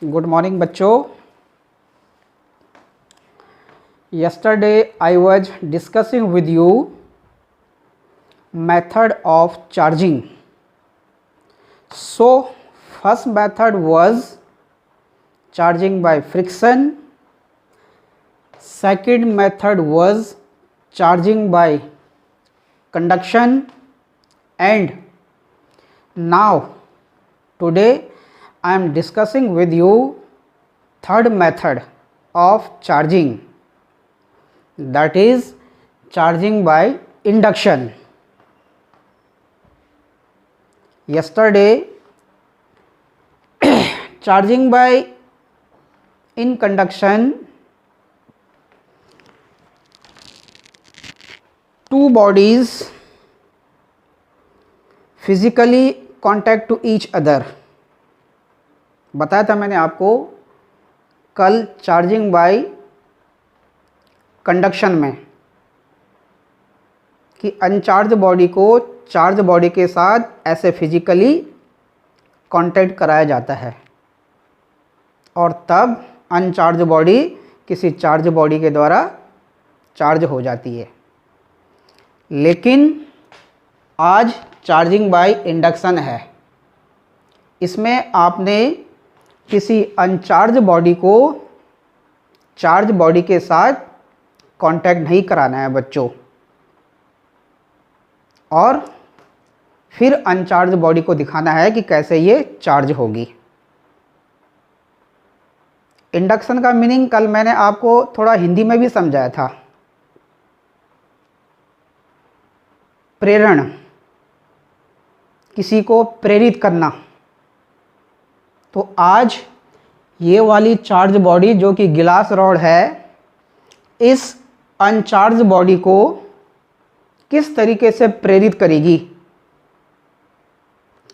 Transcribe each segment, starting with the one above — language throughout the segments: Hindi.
गुड मॉर्निंग बच्चों। yesterday I was discussing with you method of charging. So first method was charging by friction, second method was charging by conduction, and now today I am discussing with you third method of charging, that is charging by induction. Yesterday charging by in conduction, two bodies physically contact to each other. बताया था मैंने आपको कल चार्जिंग बाय कंडक्शन में कि अनचार्ज बॉडी को चार्ज बॉडी के साथ ऐसे फिजिकली कांटेक्ट कराया जाता है और तब अनचार्ज बॉडी किसी चार्ज बॉडी के द्वारा चार्ज हो जाती है। लेकिन आज चार्जिंग बाय इंडक्शन है। इसमें आपने किसी अनचार्ज बॉडी को चार्ज बॉडी के साथ कांटेक्ट नहीं कराना है बच्चों, और फिर अनचार्ज बॉडी को दिखाना है कि कैसे ये चार्ज होगी। इंडक्शन का मीनिंग कल मैंने आपको थोड़ा हिंदी में भी समझाया था। प्रेरण, किसी को प्रेरित करना। तो आज ये वाली चार्ज बॉडी जो कि गिलास रॉड है, इस अनचार्ज बॉडी को किस तरीके से प्रेरित करेगी,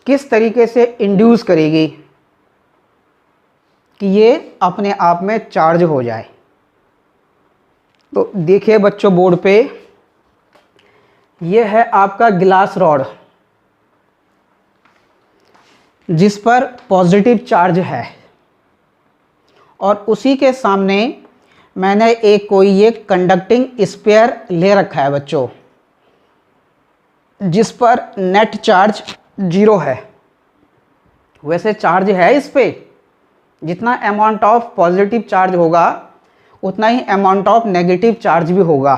किस तरीके से इंड्यूस करेगी कि ये अपने आप में चार्ज हो जाए। तो देखिए बच्चों बोर्ड पे, ये है आपका गिलास रॉड जिस पर पॉजिटिव चार्ज है, और उसी के सामने मैंने कोई कंडक्टिंग स्फीयर ले रखा है बच्चों, जिस पर नेट चार्ज 0 है। वैसे चार्ज है इस पे, जितना अमाउंट ऑफ पॉजिटिव चार्ज होगा उतना ही अमाउंट ऑफ नेगेटिव चार्ज भी होगा,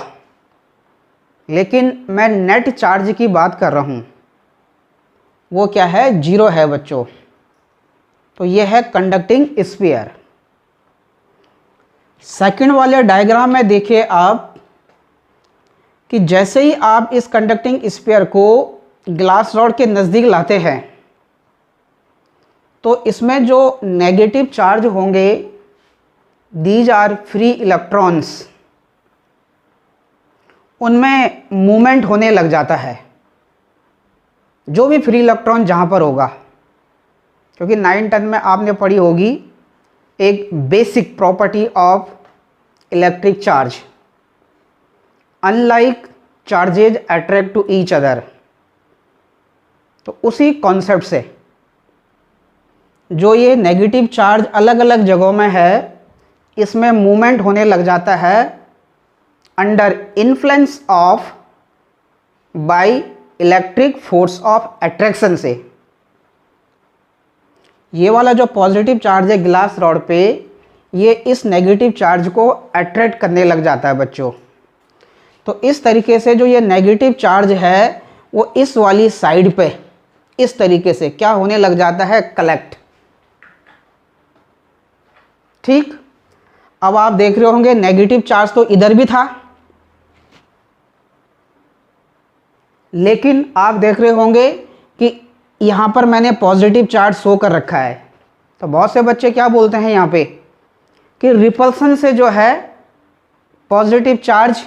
लेकिन मैं नेट चार्ज की बात कर रहा हूँ। वो क्या है? 0 है बच्चों। तो ये है कंडक्टिंग स्फीयर। सेकंड वाले डायग्राम में देखिए आप कि जैसे ही आप इस कंडक्टिंग स्फीयर को ग्लास रॉड के नज़दीक लाते हैं तो इसमें जो नेगेटिव चार्ज होंगे, दीज आर फ्री इलेक्ट्रॉन्स, उनमें मूवमेंट होने लग जाता है। जो भी फ्री इलेक्ट्रॉन जहाँ पर होगा, क्योंकि 9 10 में आपने पढ़ी होगी एक basic property of electric charge, unlike charges attract to each other. तो उसी कॉन्सेप्ट से जो ये नेगेटिव चार्ज अलग अलग जगहों में है, इसमें मूवमेंट होने लग जाता है under influence of by electric force of attraction से। ये वाला जो पॉजिटिव चार्ज है ग्लास रॉड पे, ये इस नेगेटिव चार्ज को अट्रैक्ट करने लग जाता है बच्चों। तो इस तरीके से जो ये नेगेटिव चार्ज है वो इस वाली साइड पे इस तरीके से क्या होने लग जाता है? कलेक्ट। ठीक। अब आप देख रहे होंगे नेगेटिव चार्ज तो इधर भी था, लेकिन आप देख रहे होंगे कि यहाँ पर मैंने पॉजिटिव चार्ज शो कर रखा है। तो बहुत से बच्चे क्या बोलते हैं यहाँ पे कि रिपल्सन से जो है पॉजिटिव चार्ज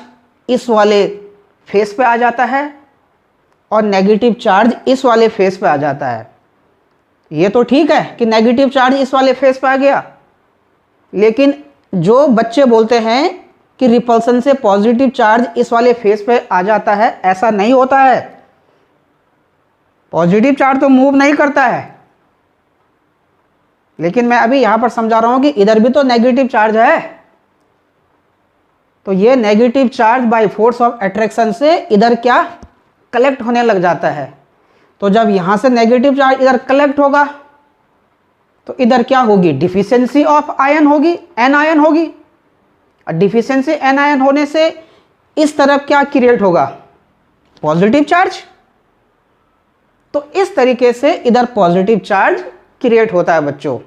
इस वाले फेस पे आ जाता है और नेगेटिव चार्ज इस वाले फेस पे आ जाता है। ये तो ठीक है कि नेगेटिव चार्ज इस वाले फेस पे आ गया, लेकिन जो बच्चे बोलते हैं कि रिपल्सन से पॉजिटिव चार्ज इस वाले फेस पे आ जाता है, ऐसा नहीं होता है। पॉजिटिव चार्ज तो मूव नहीं करता है, लेकिन मैं अभी यहाँ पर समझा रहा हूँ कि इधर भी तो नेगेटिव चार्ज है, तो ये negative charge by force of attraction से इधर क्या कलेक्ट होने लग जाता है। तो जब यहाँ से नेगेटिव चार्ज इधर कलेक्ट होगा तो इधर क्या होगी, डिफिशियंसी ऑफ आयन होगी, एन आयन होगी। और डिफिशियंसी एन आयन होने से इस तरफ क्या क्रिएट होगा, पॉजिटिव चार्ज। तो इस तरीके से इधर पॉजिटिव चार्ज क्रिएट होता है बच्चों,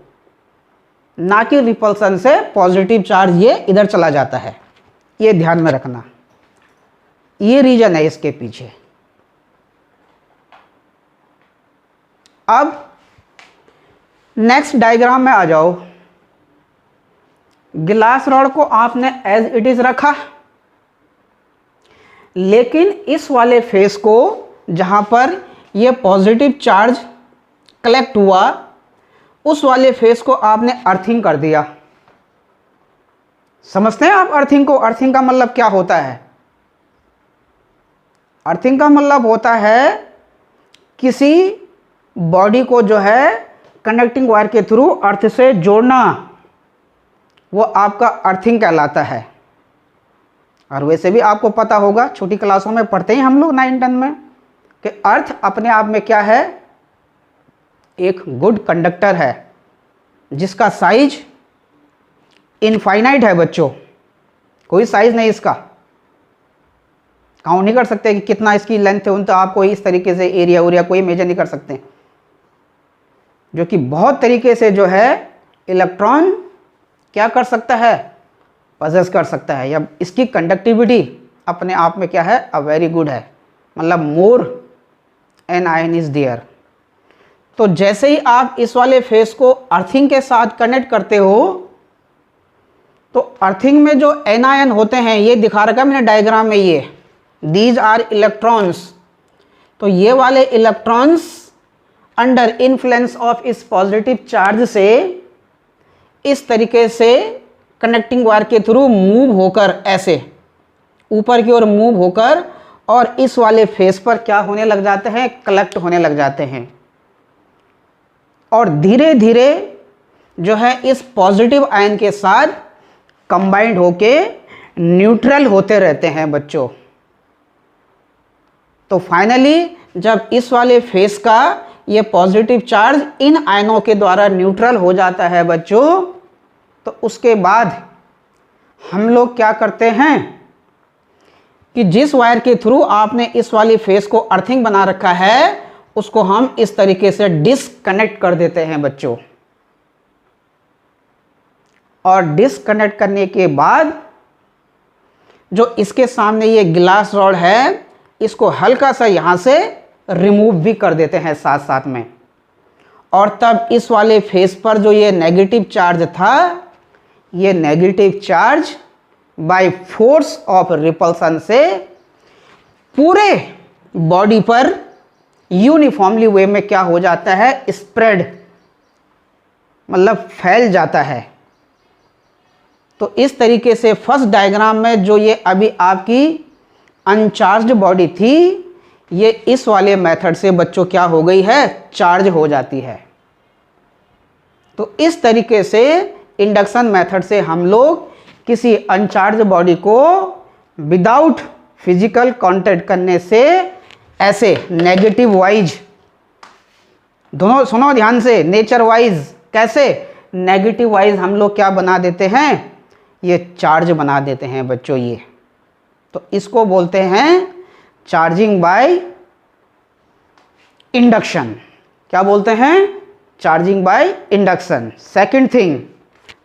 ना कि रिपल्सन से पॉजिटिव चार्ज ये इधर चला जाता है। ये ध्यान में रखना, ये रीजन है इसके पीछे। अब नेक्स्ट डायग्राम में आ जाओ। ग्लास रॉड को आपने एज इट इज रखा, लेकिन इस वाले फेस को जहां पर ये पॉजिटिव चार्ज कलेक्ट हुआ, उस वाले फेस को आपने अर्थिंग कर दिया। समझते हैं आप अर्थिंग को? अर्थिंग का मतलब क्या होता है? अर्थिंग का मतलब होता है किसी बॉडी को जो है कनेक्टिंग वायर के थ्रू अर्थ से जोड़ना, वो आपका अर्थिंग कहलाता है। और वैसे भी आपको पता होगा, छोटी क्लासों में पढ़ते ही हम लोग 9-10 में, कि अर्थ अपने आप में क्या है, एक गुड कंडक्टर है जिसका साइज इनफाइनाइट है बच्चों। कोई साइज नहीं इसका, काउंट नहीं कर सकते कि कितना इसकी लेंथ है, तो आप कोई इस तरीके से एरिया कोई मेजर नहीं कर सकते। जो कि बहुत तरीके से जो है इलेक्ट्रॉन क्या कर सकता है, पजेस कर सकता है, या इसकी कंडक्टिविटी अपने आप में क्या है, अ वेरी गुड है, मतलब मोर एन आयन इज देयर। तो जैसे ही आप इस वाले फेस को अर्थिंग के साथ कनेक्ट करते हो, तो अर्थिंग में जो एन आयन होते हैं, ये दिखा रखा है मैंने डायग्राम में, ये दीज आर इलेक्ट्रॉन्स। तो ये वाले इलेक्ट्रॉन्स अंडर इन्फ्लुएंस ऑफ इस पॉजिटिव चार्ज से इस तरीके से कनेक्टिंग वायर के थ्रू मूव होकर, ऐसे ऊपर की ओर मूव होकर, और इस वाले फेस पर क्या होने लग जाते हैं, कलेक्ट होने लग जाते हैं। और धीरे धीरे जो है इस पॉजिटिव आयन के साथ कंबाइंड होके न्यूट्रल होते रहते हैं बच्चों। तो फाइनली जब इस वाले फेस का ये पॉजिटिव चार्ज इन आयनों के द्वारा न्यूट्रल हो जाता है बच्चों, तो उसके बाद हम लोग क्या करते हैं कि जिस वायर के थ्रू आपने इस वाली फेस को अर्थिंग बना रखा है, उसको हम इस तरीके से डिस्कनेक्ट कर देते हैं बच्चों। और डिस्कनेक्ट करने के बाद जो इसके सामने ये ग्लास रॉड है, इसको हल्का सा यहां से रिमूव भी कर देते हैं साथ साथ में। और तब इस वाले फेस पर जो ये नेगेटिव चार्ज था, ये negative charge by force of repulsion से पूरे बॉडी पर यूनिफॉर्मली वे में क्या हो जाता है, स्प्रेड, मतलब फैल जाता है। तो इस तरीके से फर्स्ट डायग्राम में जो ये अभी आपकी अनचार्ज बॉडी थी, ये इस वाले मेथड से बच्चों क्या हो गई है, चार्ज हो जाती है। तो इस तरीके से इंडक्शन मेथड से हम लोग किसी अनचार्ज बॉडी को विदाउट फिजिकल कांटेक्ट करने से ऐसे नेगेटिव वाइज, दोनों सुनो ध्यान से, नेचर वाइज कैसे, नेगेटिव वाइज हम लोग क्या बना देते हैं, ये चार्ज बना देते हैं बच्चों ये। तो इसको बोलते हैं चार्जिंग बाय इंडक्शन। क्या बोलते हैं, charging by induction. Second thing,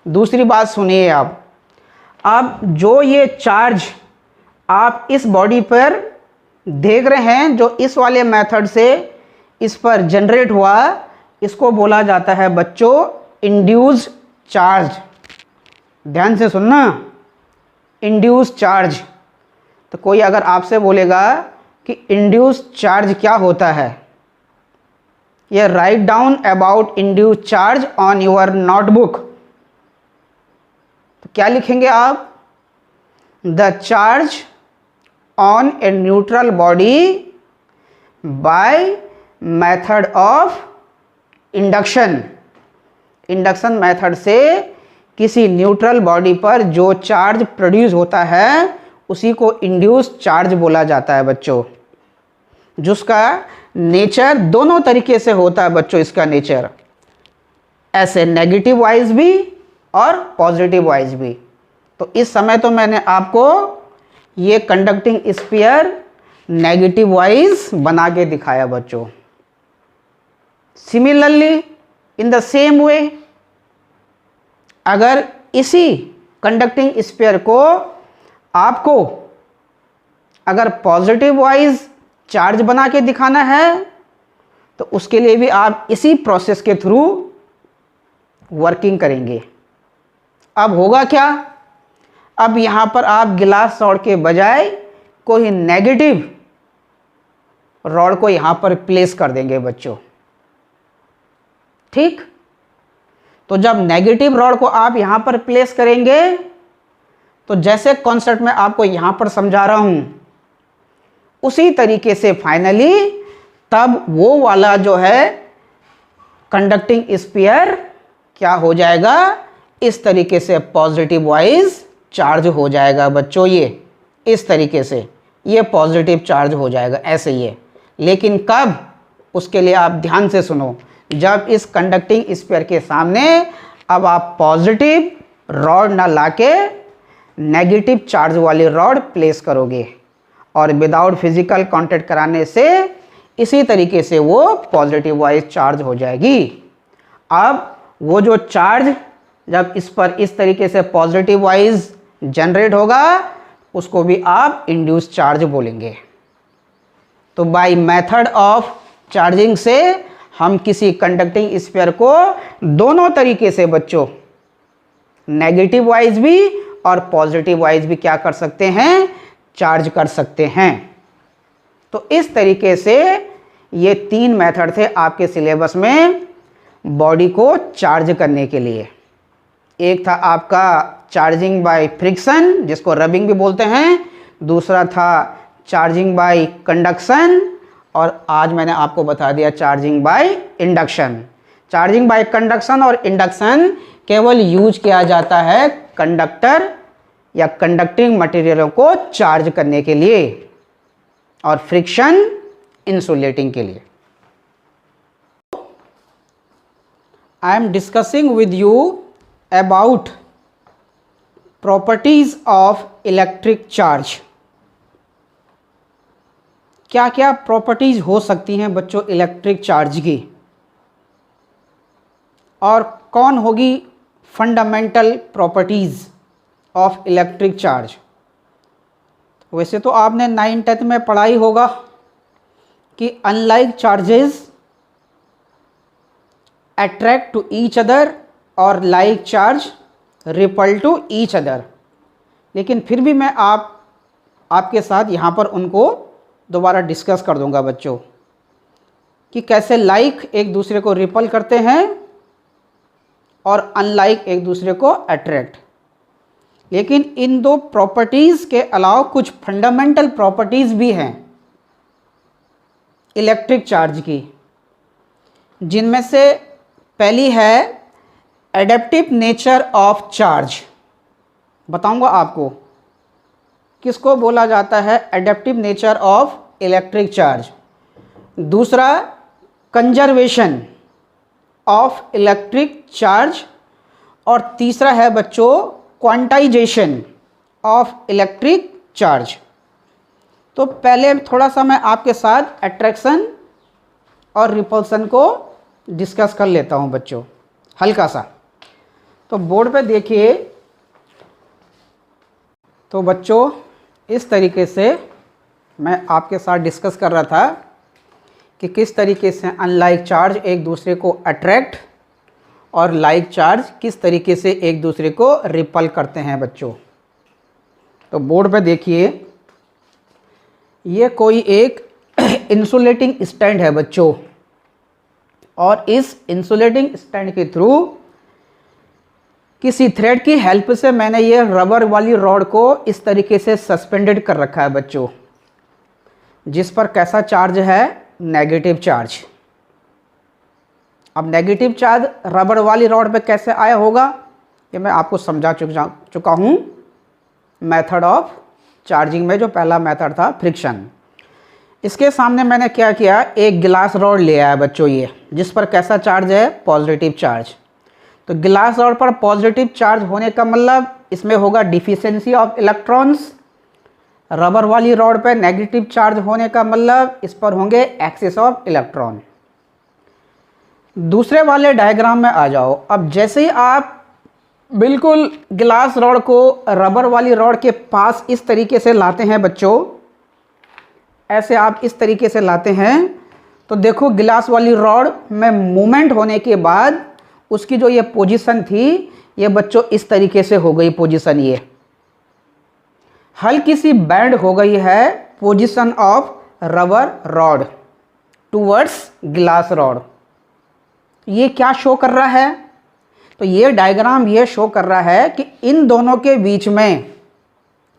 दूसरी बात सुनिए आप। अब जो ये चार्ज आप इस बॉडी पर देख रहे हैं, जो इस वाले मेथड से इस पर जनरेट हुआ, इसको बोला जाता है बच्चों इंड्यूस्ड चार्ज। ध्यान से सुनना, इंड्यूस्ड चार्ज। तो कोई अगर आपसे बोलेगा कि इंड्यूस्ड चार्ज क्या होता है, ये write down about induced charge on your notebook, तो क्या लिखेंगे आप, the charge on a neutral body by method of induction induction method से किसी न्यूट्रल बॉडी पर जो चार्ज प्रोड्यूस होता है उसी को इंड्यूस चार्ज बोला जाता है बच्चों, जिसका नेचर दोनों तरीके से होता है बच्चों। इसका नेचर ऐसे नेगेटिव वाइज भी और पॉजिटिव वाइज भी। तो इस समय तो मैंने आपको ये कंडक्टिंग स्फीयर नेगेटिव वाइज बना के दिखाया बच्चों। Similarly in the same way, अगर इसी कंडक्टिंग स्फीयर को आपको अगर पॉजिटिव वाइज चार्ज बना के दिखाना है तो उसके लिए भी आप इसी प्रोसेस के थ्रू वर्किंग करेंगे। अब होगा क्या, अब यहां पर आप गिलास रॉड के बजाय कोई नेगेटिव रॉड को यहां पर प्लेस कर देंगे बच्चों। ठीक, तो जब नेगेटिव रॉड को आप यहां पर प्लेस करेंगे तो जैसे कॉन्सेप्ट में आपको यहां पर समझा रहा हूं उसी तरीके से फाइनली तब वो वाला जो है कंडक्टिंग स्फीयर क्या हो जाएगा, इस तरीके से पॉजिटिव वाइज चार्ज हो जाएगा बच्चों। ये इस तरीके से ये पॉजिटिव चार्ज हो जाएगा ऐसे ये। लेकिन कब, उसके लिए आप ध्यान से सुनो, जब इस कंडक्टिंग स्फीयर के सामने अब आप पॉजिटिव रॉड ना लाके नेगेटिव चार्ज वाली रॉड प्लेस करोगे और विदाउट फिजिकल कांटेक्ट कराने से इसी तरीके से वो पॉजिटिव वाइज चार्ज हो जाएगी। अब वो जो चार्ज जब इस पर इस तरीके से पॉजिटिव वाइज जनरेट होगा उसको भी आप इंड्यूस चार्ज बोलेंगे। तो बाय मेथड ऑफ चार्जिंग से हम किसी कंडक्टिंग स्फीयर को दोनों तरीके से बच्चों नेगेटिव वाइज भी और पॉजिटिव वाइज भी क्या कर सकते हैं, चार्ज कर सकते हैं। तो इस तरीके से ये 3 मेथड थे आपके सिलेबस में बॉडी को चार्ज करने के लिए। एक था आपका चार्जिंग बाय फ्रिक्शन जिसको रबिंग भी बोलते हैं, दूसरा था चार्जिंग बाय कंडक्शन और आज मैंने आपको बता दिया charging by induction. Charging by conduction और इंडक्शन केवल यूज किया जाता है कंडक्टर या कंडक्टिंग मटेरियलों को चार्ज करने के लिए और फ्रिक्शन इंसुलेटिंग के लिए। I am discussing with you about properties of electric charge. क्या क्या प्रॉपर्टीज हो सकती हैं बच्चों इलेक्ट्रिक चार्ज की, और कौन होगी fundamental properties of electric charge. वैसे तो आपने 9th में पढ़ाई होगा कि unlike charges attract to each other और like charge repel to each other. लेकिन फिर भी मैं आपके साथ यहाँ पर उनको दोबारा डिस्कस कर दूंगा बच्चों कि कैसे लाइक एक दूसरे को रिपल करते हैं और अनलाइक एक दूसरे को अट्रैक्ट। लेकिन इन दो प्रॉपर्टीज़ के अलावा कुछ फंडामेंटल प्रॉपर्टीज़ भी हैं इलेक्ट्रिक चार्ज की, जिनमें से पहली है एडेप्टिव नेचर ऑफ चार्ज। बताऊंगा आपको किसको बोला जाता है adaptive nature of electric charge. दूसरा कंजर्वेशन ऑफ इलेक्ट्रिक चार्ज और तीसरा है बच्चों क्वांटाइजेशन ऑफ इलेक्ट्रिक चार्ज। तो पहले थोड़ा सा मैं आपके साथ अट्रैक्शन और रिपल्सन को डिस्कस कर लेता हूं बच्चों हल्का सा। तो बोर्ड पे देखिए, तो बच्चों इस तरीके से मैं आपके साथ डिस्कस कर रहा था कि किस तरीके से अनलाइक चार्ज एक दूसरे को अट्रैक्ट और लाइक चार्ज किस तरीके से एक दूसरे को रिपल करते हैं बच्चों। तो बोर्ड पे देखिए, ये कोई एक इंसुलेटिंग स्टैंड है बच्चों, और इस इंसुलेटिंग स्टैंड के थ्रू किसी थ्रेड की हेल्प से मैंने ये रबर वाली रॉड को इस तरीके से सस्पेंडेड कर रखा है बच्चों, जिस पर कैसा चार्ज है, नेगेटिव चार्ज। अब नेगेटिव चार्ज रबर वाली रॉड पे कैसे आया होगा ये मैं आपको समझा चुका हूँ मेथड ऑफ चार्जिंग में, जो पहला मेथड था फ्रिक्शन। इसके सामने मैंने क्या किया, एक गिलास रॉड ले आया बच्चों, ये जिस पर कैसा चार्ज है, पॉजिटिव चार्ज। तो गिलास रॉड पर पॉजिटिव चार्ज होने का मतलब इसमें होगा डिफिशियंसी ऑफ इलेक्ट्रॉन्स। रबर वाली रॉड पर नेगेटिव चार्ज होने का मतलब इस पर होंगे एक्सेस ऑफ इलेक्ट्रॉन। दूसरे वाले डायग्राम में आ जाओ। अब जैसे ही आप बिल्कुल गिलास रॉड को रबर वाली रॉड के पास इस तरीके से लाते हैं बच्चों, ऐसे आप इस तरीके से लाते हैं, तो देखो गिलास वाली रॉड में मूवमेंट होने के बाद उसकी जो ये पोजीशन थी, ये बच्चों इस तरीके से हो गई पोजीशन, ये हल्की सी बैंड हो गई है position of rubber rod towards गिलास रॉड। ये क्या शो कर रहा है, तो ये डायग्राम ये शो कर रहा है कि इन दोनों के बीच में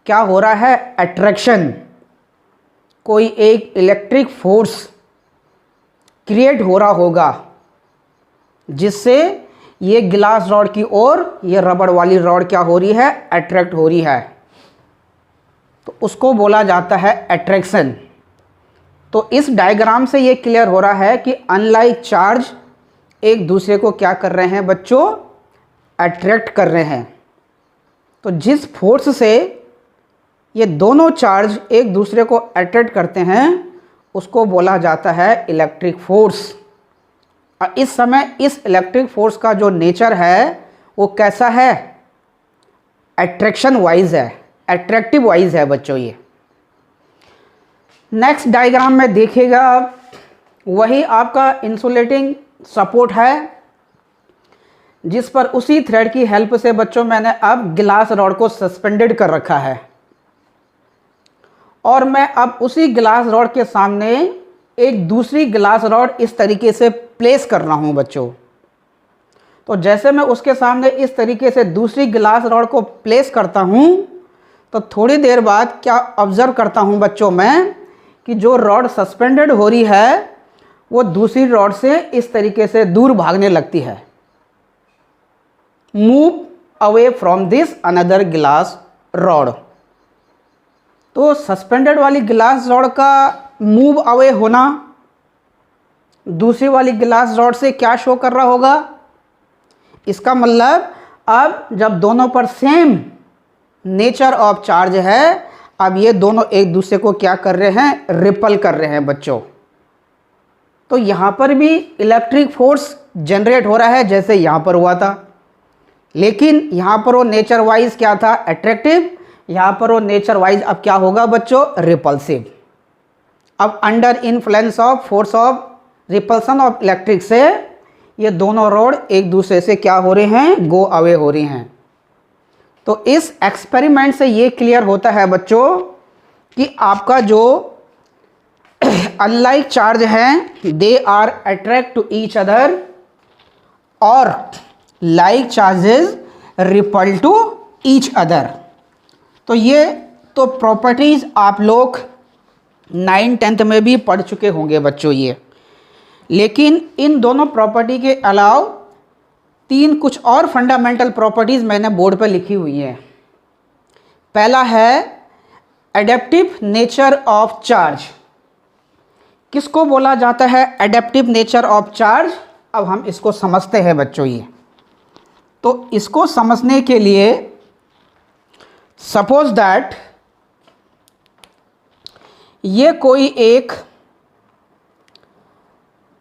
क्या हो रहा है, अट्रैक्शन, कोई एक इलेक्ट्रिक फोर्स क्रिएट हो रहा होगा जिससे ये गिलास रॉड की ओर ये रबर वाली रॉड क्या हो रही है, अट्रैक्ट हो रही है। तो उसको बोला जाता है अट्रैक्शन। तो इस डायग्राम से ये क्लियर हो रहा है कि अनलाइक चार्ज एक दूसरे को क्या कर रहे हैं बच्चों, अट्रैक्ट कर रहे हैं। तो जिस फोर्स से ये दोनों चार्ज एक दूसरे को अट्रैक्ट करते हैं उसको बोला जाता है इलेक्ट्रिक फोर्स। और इस समय इस इलेक्ट्रिक फोर्स का जो नेचर है वो कैसा है, अट्रैक्शन वाइज है, अट्रैक्टिव वाइज है बच्चों। ये नेक्स्ट डायग्राम में देखिएगा, वही आपका इंसुलेटिंग सपोर्ट है जिस पर उसी थ्रेड की हेल्प से बच्चों मैंने अब गिलास रॉड को सस्पेंडेड कर रखा है, और मैं अब उसी गिलास रॉड के सामने एक दूसरी गिलास रॉड इस तरीके से प्लेस कर रहा हूं बच्चों। तो जैसे मैं उसके सामने इस तरीके से दूसरी गिलास रॉड को प्लेस करता हूं, तो थोड़ी देर बाद क्या ऑब्जर्व करता हूं बच्चों मैं कि जो रॉड सस्पेंडेड हो रही है वो दूसरी रॉड से इस तरीके से दूर भागने लगती है, move away from this another गिलास रॉड। तो सस्पेंडेड वाली गिलास रॉड का मूव अवे होना दूसरी वाली गिलास रॉड से क्या शो कर रहा होगा, इसका मतलब अब जब दोनों पर सेम नेचर ऑफ चार्ज है, अब ये दोनों एक दूसरे को क्या कर रहे हैं, रिपल कर रहे हैं बच्चों। तो यहाँ पर भी इलेक्ट्रिक फोर्स जनरेट हो रहा है जैसे यहाँ पर हुआ था, लेकिन यहाँ पर वो नेचर वाइज क्या था, अट्रैक्टिव, यहाँ पर वो नेचर वाइज अब क्या होगा बच्चों, रिपल्सिव। अब under influence of force of repulsion of electric से ये दोनों रॉड एक दूसरे से क्या हो रहे हैं, गो अवे हो रही हैं। तो इस एक्सपेरिमेंट से ये क्लियर होता है बच्चों कि आपका जो अनलाइक चार्ज हैं they are attract to each other और like charges repel to each other. तो ये तो प्रॉपर्टीज आप लोग 9th-10th में भी पढ़ चुके होंगे बच्चों ये, लेकिन इन दोनों प्रॉपर्टी के अलावा 3 कुछ और फंडामेंटल प्रॉपर्टीज मैंने बोर्ड पर लिखी हुई हैं। पहला है एडेप्टिव नेचर ऑफ चार्ज। किसको बोला जाता है एडेप्टिव नेचर ऑफ चार्ज, अब हम इसको समझते हैं बच्चों। ये तो इसको समझने के लिए सपोज दैट ये कोई एक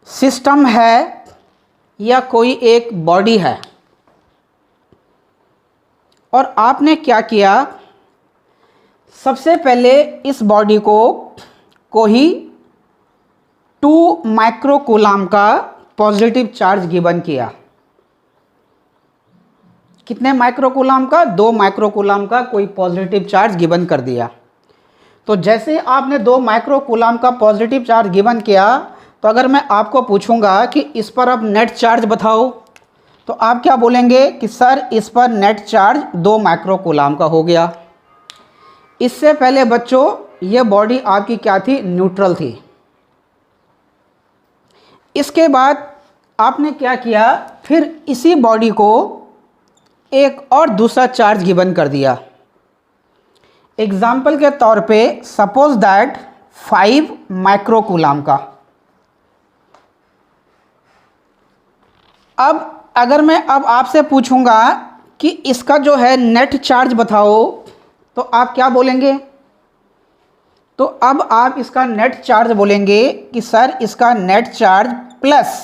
सिस्टम है या कोई एक बॉडी है, और आपने क्या किया, सबसे पहले इस बॉडी को ही 2 माइक्रोकूलाम का पॉजिटिव चार्ज गिवन किया। कितने माइक्रोकूलाम का, 2 माइक्रोकूलाम का कोई पॉजिटिव चार्ज गिवन कर दिया। तो जैसे आपने 2 माइक्रोकूलाम का पॉजिटिव चार्ज गिवन किया, तो अगर मैं आपको पूछूंगा कि इस पर अब नेट चार्ज बताओ, तो आप क्या बोलेंगे कि सर इस पर नेट चार्ज 2 माइक्रोकूलाम का हो गया। इससे पहले बच्चों ये बॉडी आपकी क्या थी, न्यूट्रल थी। इसके बाद आपने क्या किया, फिर इसी बॉडी को एक और दूसरा चार्ज गिवन कर दिया। एग्जाम्पल के तौर पे सपोज दैट 5 माइक्रोकूलाम का। अब अगर मैं अब आपसे पूछूंगा कि इसका जो है नेट चार्ज बताओ, तो आप क्या बोलेंगे? तो अब आप इसका नेट चार्ज बोलेंगे कि सर इसका नेट चार्ज प्लस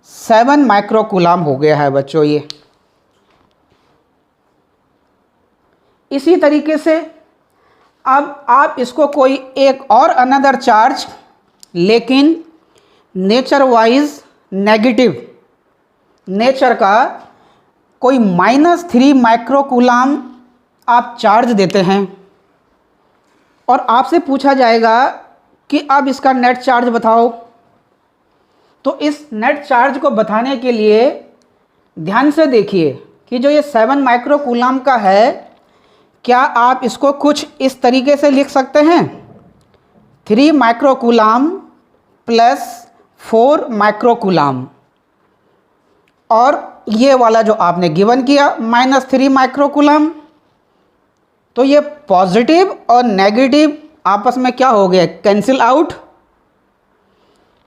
7 माइक्रोकूलाम हो गया है बच्चों। ये इसी तरीके से अब आप इसको कोई एक और अनदर चार्ज, लेकिन नेचर वाइज नेगेटिव नेचर का कोई -3 माइक्रोकूलाम आप चार्ज देते हैं और आपसे पूछा जाएगा कि अब इसका नेट चार्ज बताओ। तो इस नेट चार्ज को बताने के लिए ध्यान से देखिए कि जो ये 7 माइक्रोकूलाम का है, क्या आप इसको कुछ इस तरीके से लिख सकते हैं, 3 माइक्रोकूलाम प्लस 4 माइक्रोकूलाम, और ये वाला जो आपने गिवन किया -3 माइक्रोकूलाम। तो ये पॉजिटिव और नेगेटिव आपस में क्या हो गया, कैंसिल आउट।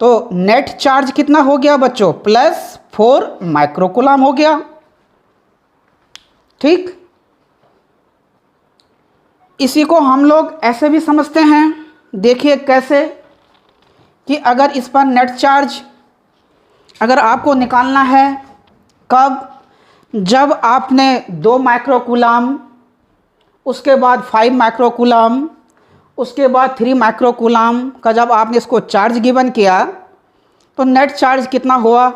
तो नेट चार्ज कितना हो गया बच्चों, +4 माइक्रोकूलाम हो गया। ठीक, इसी को हम लोग ऐसे भी समझते हैं, देखिए कैसे, कि अगर इस पर नेट चार्ज अगर आपको निकालना है, कब, जब आपने 2 माइक्रोकूलाम, उसके बाद 5 माइक्रोकूलाम, उसके बाद 3 माइक्रोकूलाम का जब आपने इसको चार्ज गिवन किया तो नेट चार्ज कितना हुआ।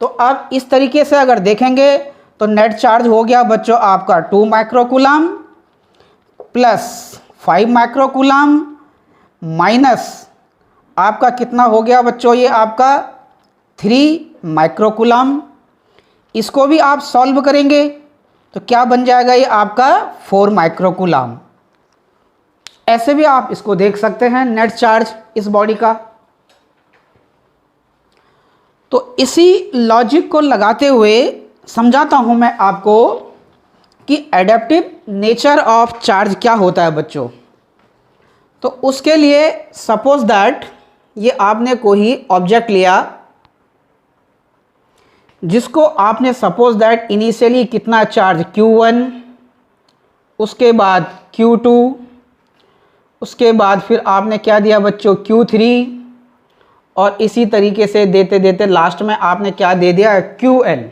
तो अब इस तरीके से अगर देखेंगे तो नेट चार्ज हो गया बच्चों आपका 2 माइक्रोकूलाम प्लस 5 माइक्रोकूलाम माइनस आपका कितना हो गया बच्चों, ये आपका 3 माइक्रोकूलाम। इसको भी आप सॉल्व करेंगे तो क्या बन जाएगा, ये आपका 4 माइक्रोकूलाम। ऐसे भी आप इसको देख सकते हैं नेट चार्ज इस बॉडी का। तो इसी लॉजिक को लगाते हुए समझाता हूं मैं आपको कि एडेप्टिव नेचर ऑफ चार्ज क्या होता है बच्चों। तो उसके लिए सपोज दैट ये आपने कोई ऑब्जेक्ट लिया जिसको आपने सपोज दैट इनिशियली कितना चार्ज Q1, उसके बाद Q2, उसके बाद फिर आपने क्या दिया बच्चों Q3, और इसी तरीके से देते देते लास्ट में आपने क्या दे दिया Qn।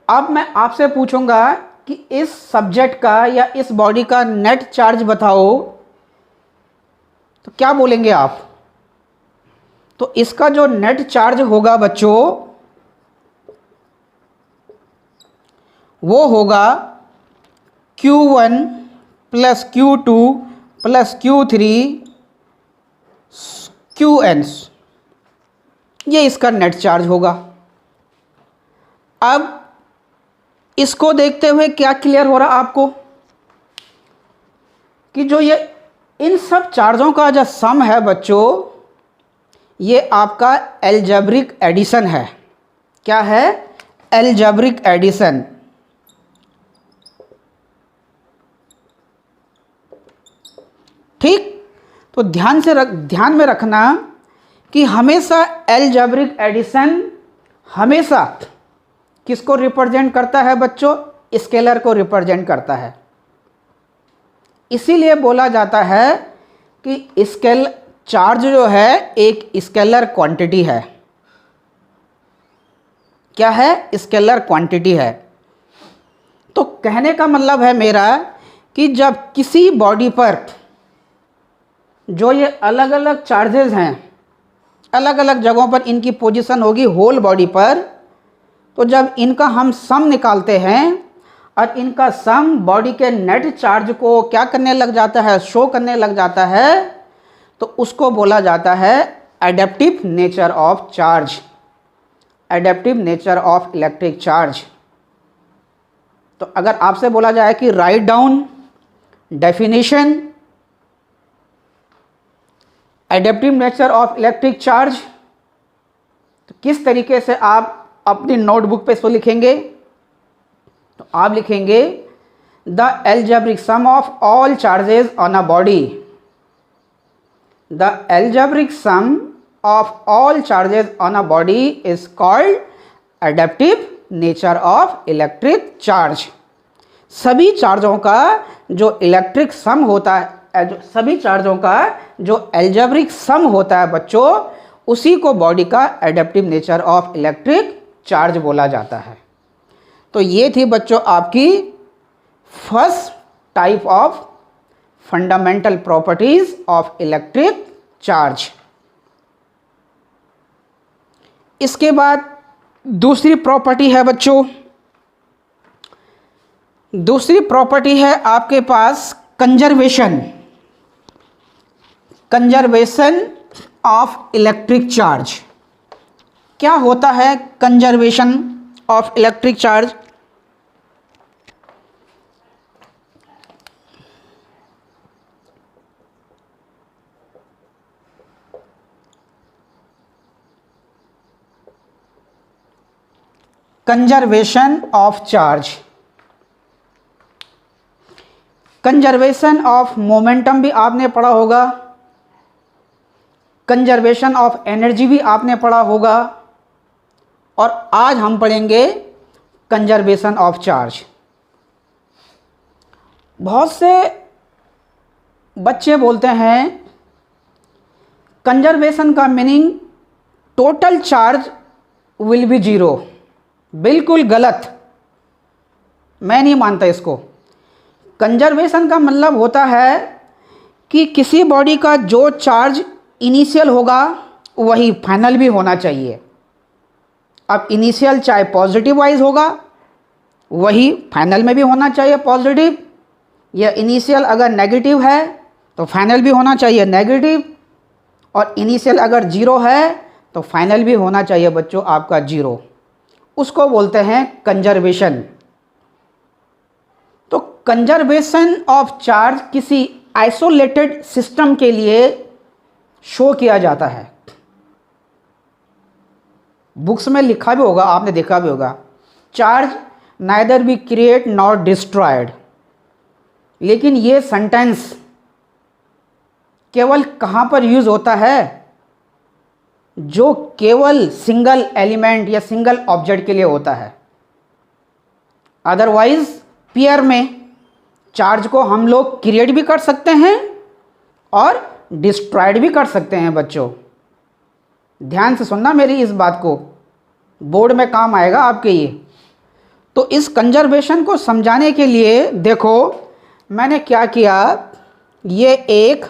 अब मैं आपसे पूछूंगा कि इस सब्जेक्ट का या इस बॉडी का नेट चार्ज बताओ, तो क्या बोलेंगे आप? तो इसका जो नेट चार्ज होगा बच्चों वो होगा Q1 plus Q2 plus Q3 Qn, ये इसका नेट चार्ज होगा। अब इसको देखते हुए क्या क्लियर हो रहा आपको कि जो ये इन सब चार्जों का जो सम है बच्चों, ये आपका एल्जेब्रिक एडिशन है। क्या है? Algebraic addition. ठीक, तो ध्यान में रखना कि हमेशा एल्जेब्रिक एडिशन हमेशा किसको रिप्रेजेंट करता है बच्चों? स्केलर को रिप्रेजेंट करता है। इसीलिए बोला जाता है कि स्केल चार्ज जो है एक स्केलर क्वांटिटी है। क्या है? स्केलर क्वांटिटी है। तो कहने का मतलब है मेरा कि जब किसी बॉडी पर जो ये अलग अलग चार्जेस हैं, अलग अलग जगहों पर इनकी पोजीशन होगी होल बॉडी पर, तो जब इनका हम सम निकालते हैं और इनका सम बॉडी के नेट चार्ज को क्या करने लग जाता है? शो करने लग जाता है, तो उसको बोला जाता है adaptive nature of charge, adaptive nature of electric charge. तो अगर आपसे बोला जाए कि write down definition adaptive nature of electric charge, तो किस तरीके से आप अपनी नोटबुक पे इसको लिखेंगे? तो आप लिखेंगे the algebraic sum of all charges on a body, the algebraic sum of all charges on a body is called adaptive nature of electric charge. सभी चार्जों का जो इलेक्ट्रिक सम होता है, सभी चार्जों का जो एल्जेब्रिक सम होता है बच्चों, उसी को बॉडी का adaptive nature of electric charge बोला जाता है। तो ये थी बच्चों आपकी first type of fundamental properties of electric charge. इसके बाद दूसरी प्रॉपर्टी है बच्चों, दूसरी प्रॉपर्टी है आपके पास conservation, conservation of electric charge. क्या होता है conservation of electric charge? Conservation of charge, conservation of momentum भी आपने पढ़ा होगा, कंजर्वेशन ऑफ एनर्जी भी आपने पढ़ा होगा, और आज हम पढ़ेंगे कंजर्वेशन ऑफ चार्ज। बहुत से बच्चे बोलते हैं कंजर्वेशन का meaning total charge will be zero. बिल्कुल गलत, मैं नहीं मानता इसको। कंजर्वेशन का मतलब होता है कि किसी बॉडी का जो चार्ज इनिशियल होगा वही फाइनल भी होना चाहिए। अब इनिशियल चाहे पॉजिटिव वाइज होगा वही फाइनल में भी होना चाहिए पॉजिटिव, या इनिशियल अगर नेगेटिव है तो फाइनल भी होना चाहिए नेगेटिव, और इनिशियल अगर जीरो है तो फाइनल भी होना चाहिए बच्चों आपका जीरो। उसको बोलते हैं कंजर्वेशन। तो कंजर्वेशन ऑफ चार्ज किसी आइसोलेटेड सिस्टम के लिए शो किया जाता है। बुक्स में लिखा भी होगा, आपने देखा भी होगा, charge neither be create not destroyed. लेकिन ये सेंटेंस केवल कहाँ पर यूज होता है? जो केवल सिंगल एलिमेंट या सिंगल ऑब्जेक्ट के लिए होता है। अदरवाइज पेयर में चार्ज को हम लोग क्रिएट भी कर सकते हैं और डिस्ट्रॉयड भी कर सकते हैं बच्चों। ध्यान से सुनना मेरी इस बात को, बोर्ड में काम आएगा आपके ये। तो इस कंजर्वेशन को समझाने के लिए देखो मैंने क्या किया, ये एक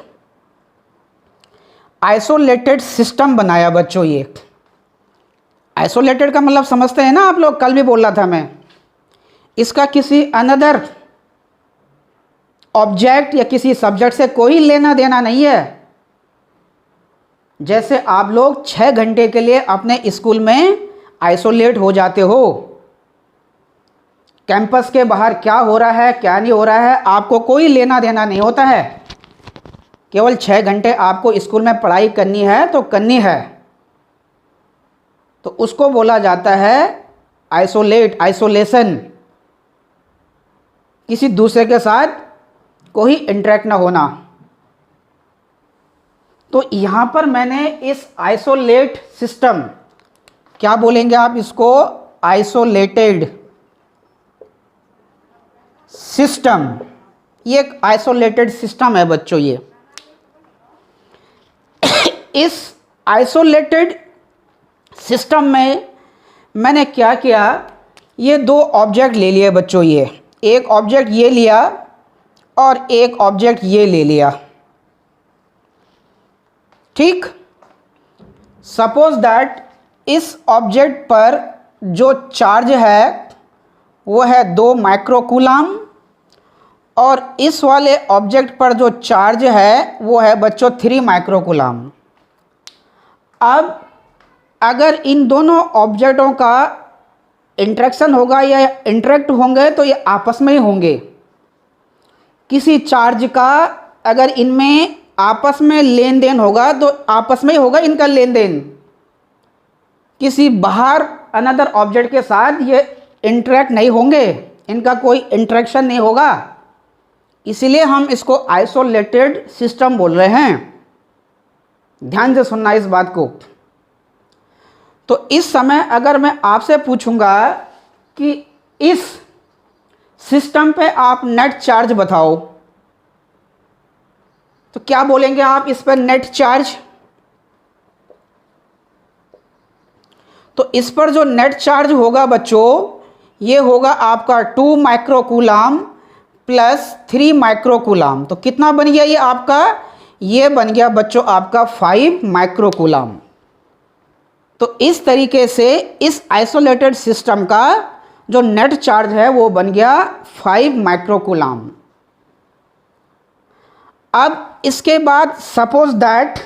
आइसोलेटेड सिस्टम बनाया बच्चों। ये आइसोलेटेड का मतलब समझते हैं ना आप लोग, कल भी बोला था मैं। इसका किसी अनदर ऑब्जेक्ट या किसी सब्जेक्ट से कोई लेना देना नहीं है। जैसे आप लोग 6 घंटे के लिए अपने स्कूल में आइसोलेट हो जाते हो, कैंपस के बाहर क्या हो रहा है क्या नहीं हो रहा है आपको कोई लेना देना नहीं होता है। केवल 6 घंटे आपको स्कूल में पढ़ाई करनी है तो करनी है। तो उसको बोला जाता है आइसोलेट, आइसोलेशन। किसी दूसरे के साथ कोई इंटरेक्ट ना होना। तो यहां पर मैंने इस आइसोलेट सिस्टम, क्या बोलेंगे आप इसको, आइसोलेटेड सिस्टम। ये एक आइसोलेटेड सिस्टम है बच्चों। ये इस आइसोलेटेड सिस्टम में मैंने क्या किया, ये 2 ऑब्जेक्ट ले लिए बच्चों। ये एक ऑब्जेक्ट ये लिया और एक ऑब्जेक्ट ये ले लिया। ठीक, सपोज दैट इस ऑब्जेक्ट पर जो चार्ज है वो है 2 माइक्रोकूलम, और इस वाले ऑब्जेक्ट पर जो चार्ज है वो है बच्चों 3 माइक्रोकूलम। अब अगर इन दोनों ऑब्जेक्टों का इंटरेक्शन होगा या इंटरेक्ट होंगे तो ये आपस में ही होंगे। किसी चार्ज का अगर इनमें आपस में लेन देन होगा तो आपस में ही होगा इनका लेन देन। किसी बाहर अनदर ऑब्जेक्ट के साथ ये इंटरेक्ट नहीं होंगे, इनका कोई इंटरेक्शन नहीं होगा, इसीलिए हम इसको आइसोलेटेड सिस्टम बोल रहे हैं। ध्यान से सुनना इस बात को। तो इस समय अगर मैं आपसे पूछूंगा कि इस सिस्टम पे आप नेट चार्ज बताओ, तो क्या बोलेंगे आप इस पर नेट चार्ज? तो इस पर जो नेट चार्ज होगा बच्चों, ये होगा आपका 2 माइक्रोकूलम प्लस 3 माइक्रोकूलम। तो कितना बन गया ये आपका? ये बन गया बच्चों आपका 5 माइक्रोकूलम। तो इस तरीके से इस आइसोलेटेड सिस्टम का जो नेट चार्ज है वो बन गया 5 माइक्रोकूलम। अब इसके बाद सपोज दैट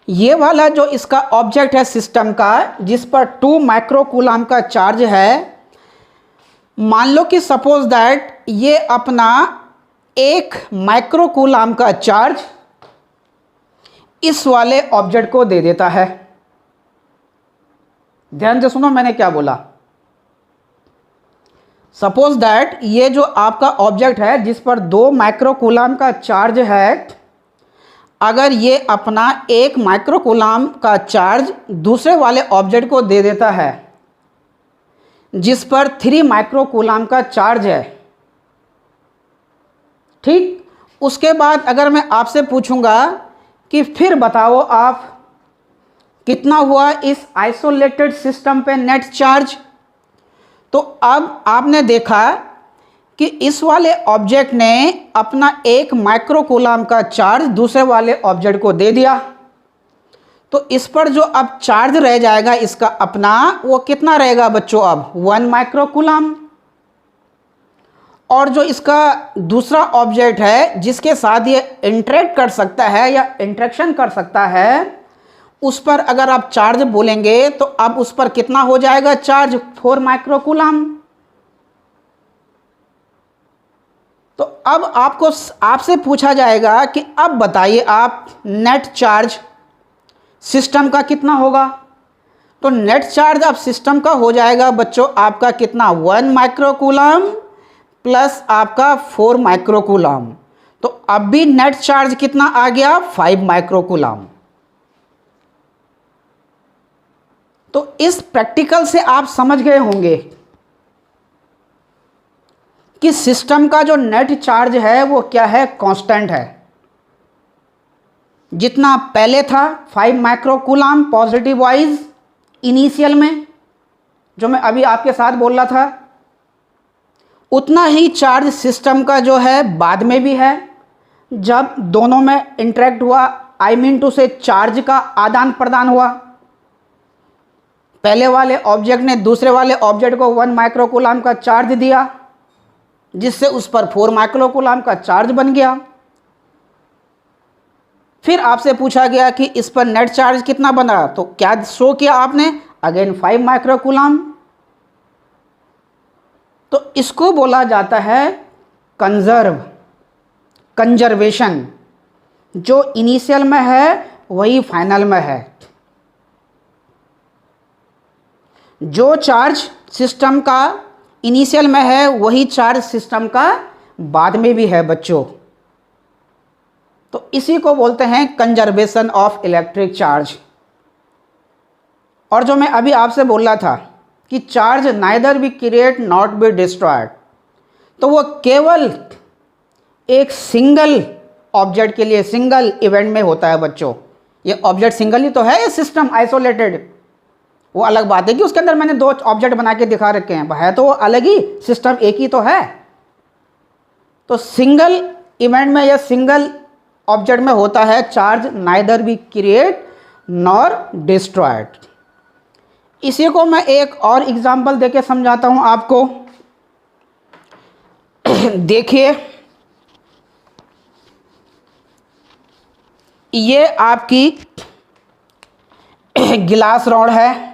ये वाला जो इसका ऑब्जेक्ट है सिस्टम का, जिस पर 2 माइक्रोकूलम का चार्ज है, मान लो कि सपोज दैट ये अपना 1 माइक्रोकूलम का चार्ज इस वाले ऑब्जेक्ट को दे देता है। ध्यान से सुनो मैंने क्या बोला। सपोज दैट ये जो आपका ऑब्जेक्ट है जिस पर 2 माइक्रोकूलम का चार्ज है, अगर ये अपना 1 माइक्रोकूलम का चार्ज दूसरे वाले ऑब्जेक्ट को दे देता है जिस पर 3 माइक्रोकूलम का चार्ज है, ठीक, उसके बाद अगर मैं आपसे पूछूंगा कि फिर बताओ आप कितना हुआ इस आइसोलेटेड सिस्टम पे नेट चार्ज, तो अब आपने देखा कि इस वाले ऑब्जेक्ट ने अपना 1 माइक्रोकूलम का चार्ज दूसरे वाले ऑब्जेक्ट को दे दिया। तो इस पर जो अब चार्ज रह जाएगा इसका अपना, वो कितना रहेगा बच्चों? अब 1 माइक्रोकूलम। और जो इसका दूसरा ऑब्जेक्ट है जिसके साथ ये इंटरेक्ट कर सकता है या इंटरेक्शन कर सकता है, उस पर अगर आप चार्ज बोलेंगे तो अब उस पर कितना हो जाएगा चार्ज? 4 माइक्रोकूलम। तो अब आपसे पूछा जाएगा कि अब बताइए आप नेट चार्ज सिस्टम का कितना होगा? तो नेट चार्ज अब सिस्टम का हो जाएगा बच्चों आपका कितना? 1 माइक्रोकूलम प्लस आपका 4 माइक्रोकूलम। तो अब भी नेट चार्ज कितना आ गया? 5 माइक्रोकूलम। तो इस प्रैक्टिकल से आप समझ गए होंगे कि सिस्टम का जो नेट चार्ज है वो क्या है? कांस्टेंट है। जितना पहले था 5 माइक्रोकूलम पॉजिटिव वाइज इनिशियल में, जो मैं अभी आपके साथ बोल रहा था, उतना ही चार्ज सिस्टम का जो है बाद में भी है। जब दोनों में इंटरेक्ट हुआ, आई मीन टू से चार्ज का आदान प्रदान हुआ, पहले वाले ऑब्जेक्ट ने दूसरे वाले ऑब्जेक्ट को 1 माइक्रोकूलम का चार्ज दिया जिससे उस पर 4 माइक्रोकूलम का चार्ज बन गया। फिर आपसे पूछा गया कि इस पर नेट चार्ज कितना बना, तो क्या शो किया आपने? Again 5 microcoulomb. तो इसको बोला जाता है कंजर्वेशन। जो इनिशियल में है वही फाइनल में है। जो चार्ज सिस्टम का इनिशियल में है वही चार्ज सिस्टम का बाद में भी है बच्चों। तो इसी को बोलते हैं कंजर्वेशन ऑफ इलेक्ट्रिक चार्ज। और जो मैं अभी आपसे बोल रहा था कि charge neither be create not be destroyed, तो वो केवल एक सिंगल ऑब्जेक्ट के लिए, सिंगल इवेंट में होता है बच्चों। ये ऑब्जेक्ट सिंगल ही तो है, ये सिस्टम आइसोलेटेड। वो अलग बात है कि उसके अंदर मैंने 2 ऑब्जेक्ट बना के दिखा रखे हैं, है तो वो अलग ही, सिस्टम एक ही तो है। तो सिंगल इवेंट में या सिंगल ऑब्जेक्ट में होता है charge neither be create nor destroyed. इसी को मैं एक और एग्जांपल देके समझाता हूं आपको। देखिए, ये आपकी गिलास रॉड है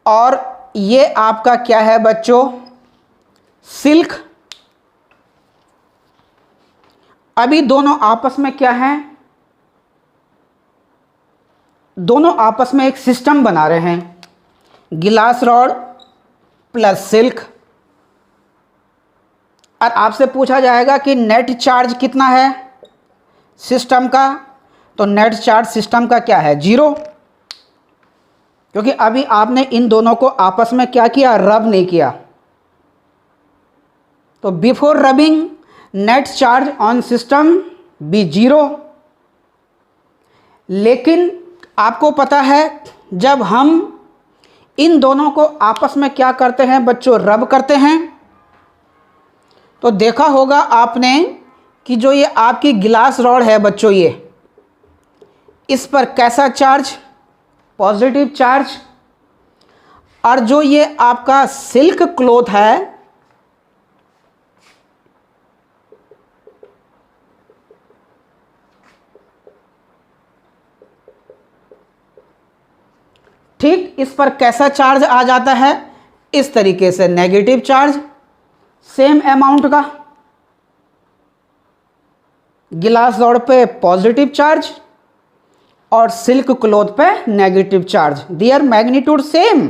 और ये आपका क्या है बच्चों? सिल्क। अभी दोनों आपस में क्या है? दोनों आपस में एक सिस्टम बना रहे हैं, गिलास रॉड प्लस सिल्क, और आपसे पूछा जाएगा कि नेट चार्ज कितना है सिस्टम का, तो नेट चार्ज सिस्टम का क्या है, 0, क्योंकि अभी आपने इन दोनों को आपस में क्या किया, रब नहीं किया। तो before rubbing net charge on system be 0। लेकिन आपको पता है जब हम इन दोनों को आपस में क्या करते हैं बच्चों, रब करते हैं, तो देखा होगा आपने कि जो ये आपकी गिलास रॉड है बच्चों, ये इस पर कैसा चार्ज, पॉजिटिव चार्ज, और जो ये आपका सिल्क क्लॉथ है ठीक इस पर कैसा चार्ज आ जाता है, इस तरीके से नेगेटिव चार्ज, सेम अमाउंट का, गिलास रॉड पे पॉजिटिव चार्ज और सिल्क क्लॉथ पे negative charge, their magnitude same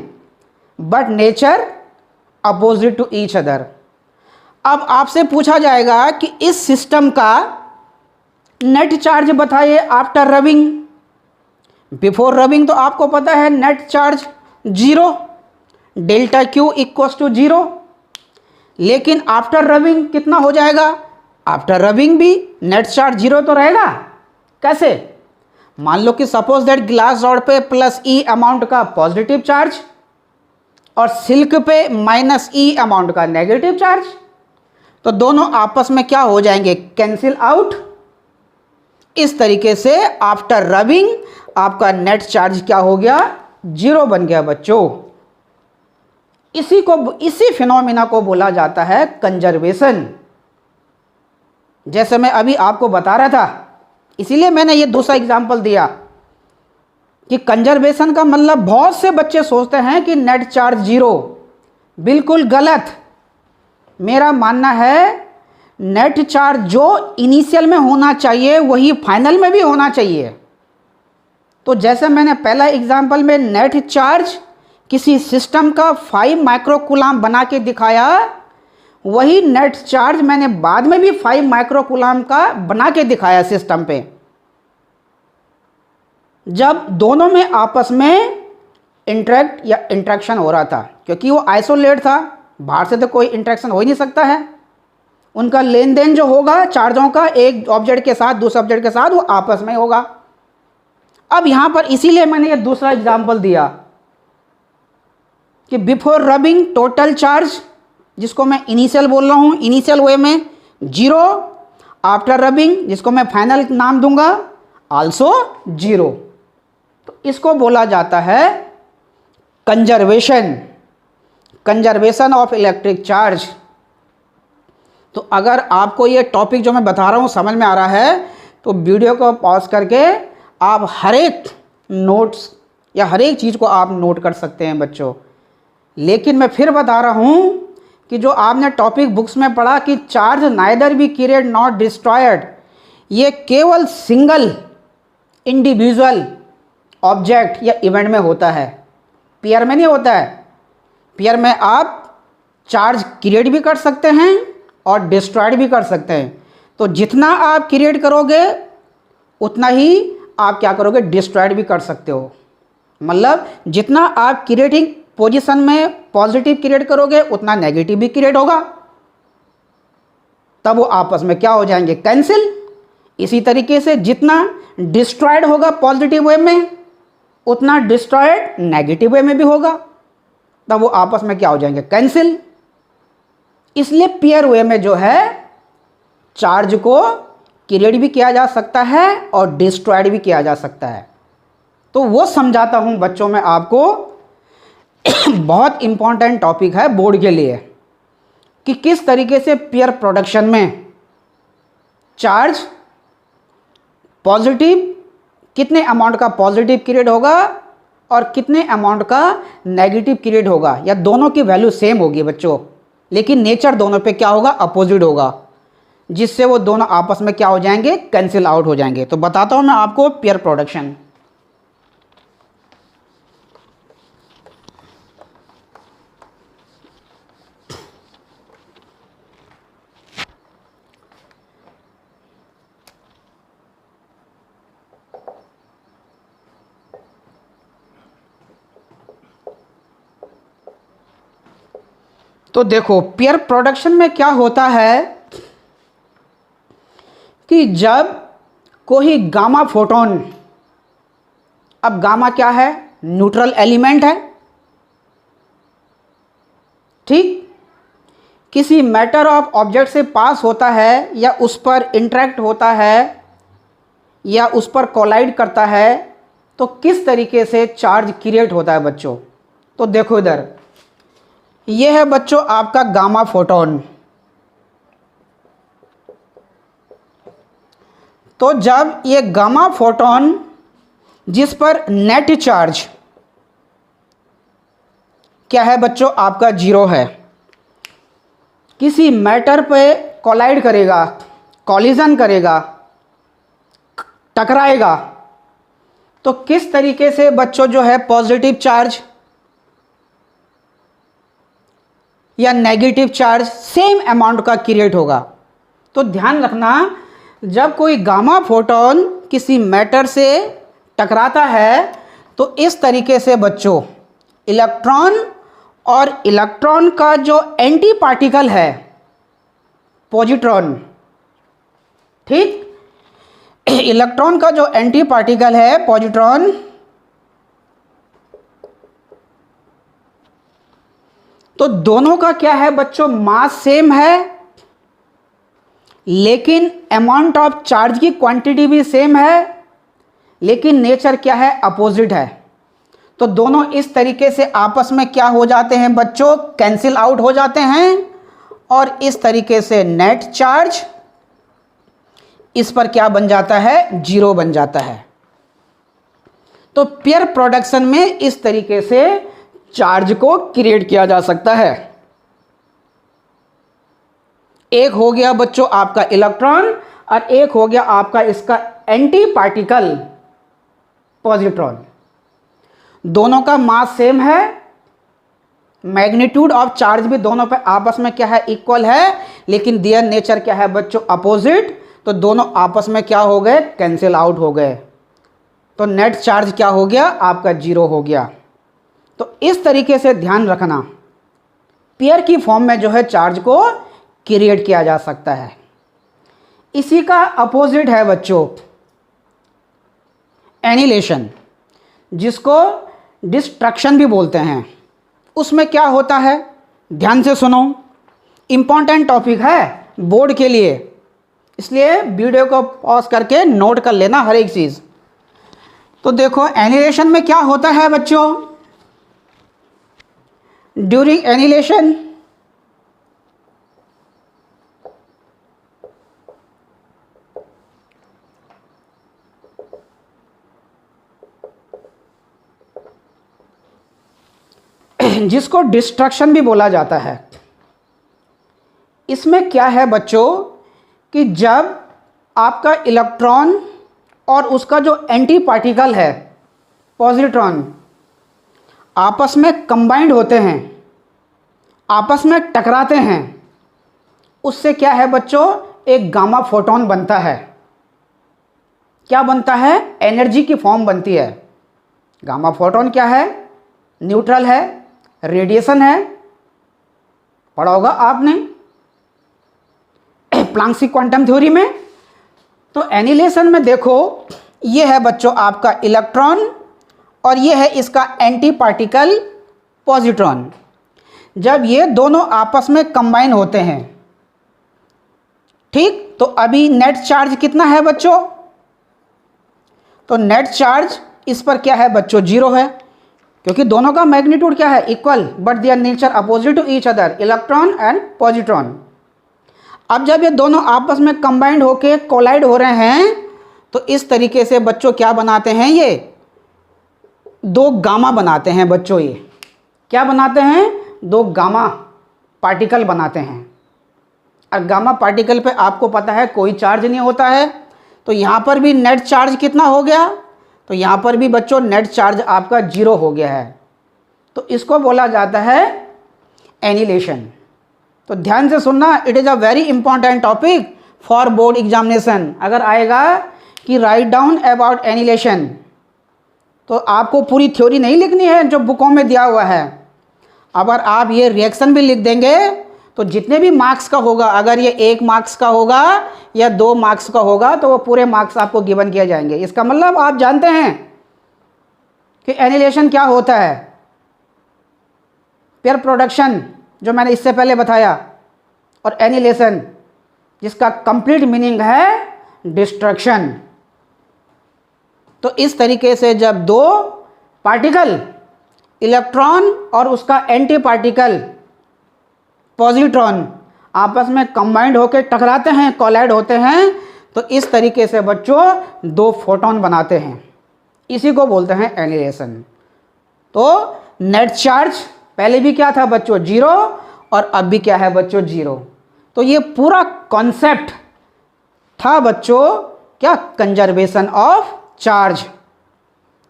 but nature opposite to each other. अब आपसे पूछा जाएगा कि इस सिस्टम का नेट चार्ज बताइए आफ्टर रबिंग। बिफोर रबिंग तो आपको पता है net charge 0, delta q equals to 0, लेकिन आफ्टर रबिंग कितना हो जाएगा, आफ्टर रबिंग भी नेट चार्ज 0 तो रहेगा। कैसे, मान लो कि सपोज दैट गिलास रॉड पे प्लस ई अमाउंट का पॉजिटिव चार्ज और सिल्क पे माइनस ई अमाउंट का नेगेटिव चार्ज, तो दोनों आपस में क्या हो जाएंगे, कैंसिल आउट। इस तरीके से आफ्टर रबिंग आपका नेट चार्ज क्या हो गया, 0 बन गया बच्चों। इसी फिनोमिना को बोला जाता है कंजर्वेशन। जैसे मैं अभी आपको बता रहा था, इसीलिए मैंने ये दूसरा एग्जांपल दिया कि कंजर्वेशन का मतलब बहुत से बच्चे सोचते हैं कि नेट चार्ज 0, बिल्कुल गलत। मेरा मानना है नेट चार्ज जो इनिशियल में होना चाहिए वही फाइनल में भी होना चाहिए। तो जैसे मैंने पहला एग्जांपल में नेट चार्ज किसी सिस्टम का 5 माइक्रोकूलम बना के दिखाया, वही नेट चार्ज मैंने बाद में भी 5 माइक्रोकूलम का बना के दिखाया सिस्टम पे। जब दोनों में आपस में इंटरेक्ट या इंटरेक्शन हो रहा था, क्योंकि वो आइसोलेट था, बाहर से तो कोई इंटरेक्शन हो ही नहीं सकता है। उनका लेन देन जो होगा चार्जों का एक ऑब्जेक्ट के साथ दूसरे ऑब्जेक्ट के साथ, वो आपस में होगा। अब यहां पर इसीलिए मैंने ये दूसरा एग्जांपल दिया कि बिफोर रबिंग टोटल चार्ज, जिसको मैं इनिशियल बोल रहा हूं, इनिशियल वे में 0, आफ्टर रबिंग जिसको मैं फाइनल नाम दूंगा आल्सो 0। तो इसको बोला जाता है conservation, conservation of electric charge. तो अगर आपको ये टॉपिक जो मैं बता रहा हूँ समझ में आ रहा है, तो वीडियो को पॉज करके आप हर एक नोट्स या हर एक चीज़ को आप नोट कर सकते हैं बच्चों। लेकिन मैं फिर बता रहा हूँ कि जो आपने टॉपिक बुक्स में पढ़ा कि charge neither be create not destroyed, ये केवल सिंगल इंडिविजुअल ऑब्जेक्ट या इवेंट में होता है, पेयर में नहीं होता है। पेयर में आप चार्ज क्रिएट भी कर सकते हैं और डिस्ट्रॉयड भी कर सकते हैं। तो जितना आप क्रिएट करोगे उतना ही आप क्या करोगे, डिस्ट्रॉयड भी कर सकते हो। मतलब जितना आप क्रिएटिंग पोजीशन में पॉजिटिव क्रिएट करोगे उतना नेगेटिव भी क्रिएट होगा, तब वो आपस में क्या हो जाएंगे, कैंसिल। इसी तरीके से जितना डिस्ट्रॉयड होगा पॉजिटिव वे में उतना डिस्ट्रॉयड नेगेटिव वे में भी होगा, तब वो आपस में क्या हो जाएंगे, कैंसिल। इसलिए पेयर वे में जो है चार्ज को क्रिएट भी किया जा सकता है और डिस्ट्रॉयड भी किया जा सकता है। तो वो समझाता हूं बच्चों में आपको बहुत इंपॉर्टेंट टॉपिक है बोर्ड के लिए कि किस तरीके से पेयर प्रोडक्शन में चार्ज पॉजिटिव, कितने अमाउंट का पॉजिटिव क्रिएट होगा और कितने अमाउंट का नेगेटिव क्रिएट होगा, या दोनों की वैल्यू सेम होगी बच्चों, लेकिन नेचर दोनों पे क्या होगा, अपोजिट होगा, जिससे वो दोनों आपस में क्या हो जाएंगे, कैंसिल आउट हो जाएंगे। तो बताता हूं मैं आपको पेयर प्रोडक्शन। तो देखो पेयर प्रोडक्शन में क्या होता है कि जब कोई गामा फोटोन, अब गामा क्या है, न्यूट्रल एलिमेंट है, ठीक, किसी मैटर ऑफ ऑब्जेक्ट से पास होता है या उस पर इंटरेक्ट होता है या उस पर कोलाइड करता है, तो किस तरीके से चार्ज क्रिएट होता है बच्चों। तो देखो इधर, यह है बच्चों आपका गामा फोटोन। तो जब ये गामा फोटोन जिस पर नेट चार्ज क्या है बच्चों आपका 0 है, किसी मैटर पे कोलाइड करेगा, कॉलिजन करेगा, टकराएगा, तो किस तरीके से बच्चों जो है पॉजिटिव चार्ज या नेगेटिव चार्ज सेम अमाउंट का क्रिएट होगा। तो ध्यान रखना, जब कोई गामा फोटोन किसी मैटर से टकराता है तो इस तरीके से बच्चों इलेक्ट्रॉन और इलेक्ट्रॉन का जो एंटी पार्टिकल है पॉजिट्रॉन, ठीक, इलेक्ट्रॉन का जो एंटी पार्टिकल है पॉजिट्रॉन, तो दोनों का क्या है बच्चों, मास सेम है, लेकिन अमाउंट ऑफ चार्ज की क्वांटिटी भी सेम है, लेकिन नेचर क्या है, अपोजिट है। तो दोनों इस तरीके से आपस में क्या हो जाते हैं बच्चों, कैंसिल आउट हो जाते हैं, और इस तरीके से नेट चार्ज इस पर क्या बन जाता है, 0 बन जाता है। तो पेयर प्रोडक्शन में इस तरीके से चार्ज को क्रिएट किया जा सकता है। एक हो गया बच्चों आपका इलेक्ट्रॉन और एक हो गया आपका इसका एंटी पार्टिकल पॉजिट्रॉन। दोनों का मास सेम है, मैग्नीट्यूड ऑफ चार्ज भी दोनों पे आपस में क्या है, इक्वल है, लेकिन देयर नेचर क्या है बच्चों, अपोजिट। तो दोनों आपस में क्या हो गए, कैंसिल आउट हो गए। तो नेट चार्ज क्या हो गया आपका, 0 हो गया। तो इस तरीके से ध्यान रखना, पेयर की फॉर्म में जो है चार्ज को क्रिएट किया जा सकता है। इसी का अपोजिट है बच्चों एनिलेशन, जिसको डिस्ट्रक्शन भी बोलते हैं। उसमें क्या होता है, ध्यान से सुनो, इंपॉर्टेंट टॉपिक है बोर्ड के लिए, इसलिए वीडियो को पॉज करके नोट कर लेना हर एक चीज़। तो देखो एनिलेशन में क्या होता है बच्चों, ड्यूरिंग एनिलेशन जिसको डिस्ट्रक्शन भी बोला जाता है, इसमें क्या है बच्चों कि जब आपका इलेक्ट्रॉन और उसका जो एंटी पार्टिकल है पॉजिट्रॉन आपस में कंबाइंड होते हैं, आपस में टकराते हैं, उससे क्या है बच्चों, एक गामा फोटोन बनता है। क्या बनता है, एनर्जी की फॉर्म बनती है। गामा फोटोन क्या है, न्यूट्रल है, रेडिएशन है, पढ़ा होगा आपने प्लैंक्स की क्वांटम थ्योरी में। तो एनिलेशन में देखो, ये है बच्चों आपका इलेक्ट्रॉन और ये है इसका एंटी पार्टिकल पॉजिट्रॉन। जब ये दोनों आपस में कंबाइन होते हैं, ठीक, तो अभी नेट चार्ज कितना है बच्चों, तो नेट चार्ज इस पर क्या है बच्चों, 0 है, क्योंकि दोनों का मैग्नीट्यूड क्या है, equal, but their nature opposite to each other, electron and positron. अब जब ये दोनों आपस में कंबाइंड होके कोलाइड हो रहे हैं, तो इस तरीके से बच्चों क्या बनाते हैं, ये 2 गामा बनाते हैं बच्चों। ये क्या बनाते हैं, 2 गामा पार्टिकल बनाते हैं। और गामा पार्टिकल पे आपको पता है कोई चार्ज नहीं होता है, तो यहाँ पर भी नेट चार्ज कितना हो गया, तो यहाँ पर भी बच्चों नेट चार्ज आपका 0 हो गया है। तो इसको बोला जाता है एनिलेशन। तो ध्यान से सुनना, it is a very important topic for board examination. अगर आएगा कि राइट डाउन अबाउट एनिलेशन, तो आपको पूरी थ्योरी नहीं लिखनी है जो बुकों में दिया हुआ है, अगर आप ये रिएक्शन भी लिख देंगे तो जितने भी मार्क्स का होगा, अगर ये 1 मार्क्स का होगा या 2 मार्क्स का होगा तो वो पूरे मार्क्स आपको गिवन किए जाएंगे। इसका मतलब आप जानते हैं कि एनिलेशन क्या होता है। पेयर प्रोडक्शन जो मैंने इससे पहले बताया, और एनिलेशन जिसका कंप्लीट मीनिंग है डिस्ट्रक्शन। तो इस तरीके से जब 2 पार्टिकल, इलेक्ट्रॉन और उसका एंटी पार्टिकल पॉजिट्रॉन, आपस में कंबाइंड होकर टकराते हैं, कोलाइड होते हैं, तो इस तरीके से बच्चों 2 फोटोन बनाते हैं। इसी को बोलते हैं एनिलेशन। तो नेट चार्ज पहले भी क्या था बच्चों, 0, और अब भी क्या है बच्चों, 0। तो ये पूरा कॉन्सेप्ट था बच्चों क्या, कंजर्वेशन ऑफ चार्ज।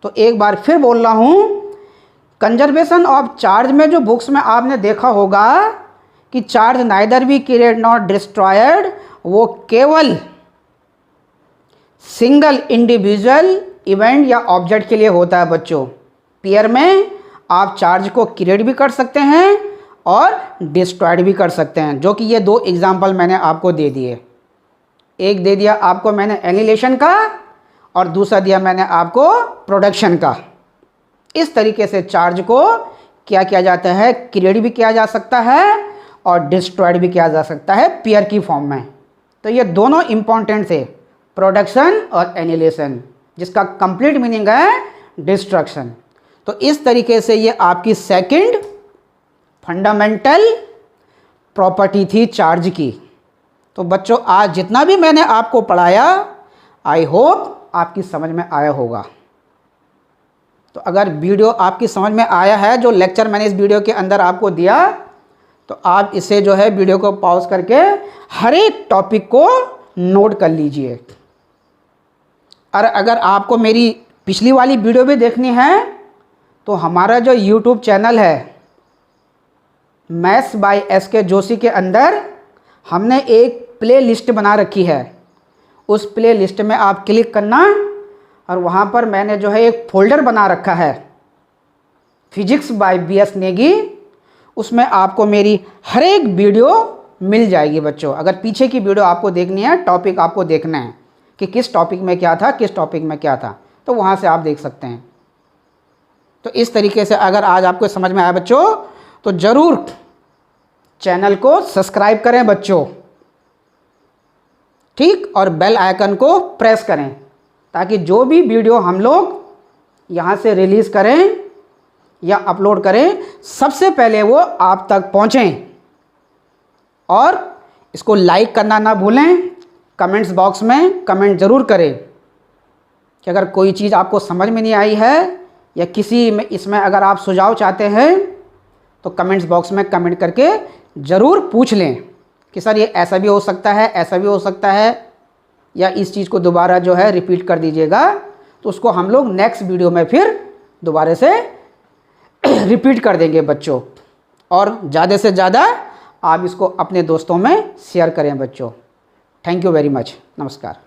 तो एक बार फिर बोल रहा हूँ, कंजर्वेशन ऑफ चार्ज में जो बुक्स में आपने देखा होगा कि charge neither be created not destroyed, वो केवल सिंगल इंडिविजुअल इवेंट या ऑब्जेक्ट के लिए होता है बच्चों। पेयर में आप चार्ज को क्रिएट भी कर सकते हैं और डिस्ट्रॉयड भी कर सकते हैं, जो कि ये 2 एग्जाम्पल मैंने आपको दे दिए। एक दे दिया आपको मैंने एनिलेशन का, और दूसरा दिया मैंने आपको प्रोडक्शन का। इस तरीके से चार्ज को क्या किया जाता है, क्रिएट भी किया जा सकता है और डिस्ट्रॉयड भी किया जा सकता है पेयर की फॉर्म में। तो ये दोनों इंपॉर्टेंट थे, प्रोडक्शन और एनिलेशन, जिसका कंप्लीट मीनिंग है डिस्ट्रक्शन। तो इस तरीके से ये आपकी सेकंड फंडामेंटल प्रॉपर्टी थी चार्ज की। तो बच्चों आज जितना भी मैंने आपको पढ़ाया, आई होप आपकी समझ में आया होगा। तो अगर वीडियो आपकी समझ में आया है, जो लेक्चर मैंने इस वीडियो के अंदर आपको दिया, तो आप इसे जो है वीडियो को पॉज करके हर एक टॉपिक को नोट कर लीजिए। और अगर आपको मेरी पिछली वाली वीडियो भी देखनी है, तो हमारा जो यूट्यूब चैनल है मैथ्स बाय एस.के. जोशी के अंदर हमने एक प्ले लिस्ट बना रखी है। उस प्ले लिस्ट में आप क्लिक करना, और वहाँ पर मैंने जो है एक फोल्डर बना रखा है फिजिक्स बाय बी.एस. नेगी। उसमें आपको मेरी हर एक वीडियो मिल जाएगी बच्चों। अगर पीछे की वीडियो आपको देखनी है, टॉपिक आपको देखना है कि किस टॉपिक में क्या था, किस टॉपिक में क्या था, तो वहाँ से आप देख सकते हैं। तो इस तरीके से अगर आज आपको समझ में आया बच्चों, तो ज़रूर चैनल को सब्सक्राइब करें बच्चों, ठीक, और बेल आइकन को प्रेस करें, ताकि जो भी वीडियो हम लोग यहाँ से रिलीज़ करें या अपलोड करें, सबसे पहले वो आप तक पहुँचें। और इसको लाइक करना ना भूलें, कमेंट्स बॉक्स में कमेंट ज़रूर करें कि अगर कोई चीज़ आपको समझ में नहीं आई है, या किसी में इसमें अगर आप सुझाव चाहते हैं, तो कमेंट्स बॉक्स में कमेंट करके ज़रूर पूछ लें कि सर ये ऐसा भी हो सकता है, ऐसा भी हो सकता है, या इस चीज़ को दोबारा जो है रिपीट कर दीजिएगा। तो उसको हम लोग नेक्स्ट वीडियो में फिर दोबारा से रिपीट कर देंगे बच्चों। और ज़्यादा से ज़्यादा आप इसको अपने दोस्तों में शेयर करें बच्चों। Thank you very much. नमस्कार।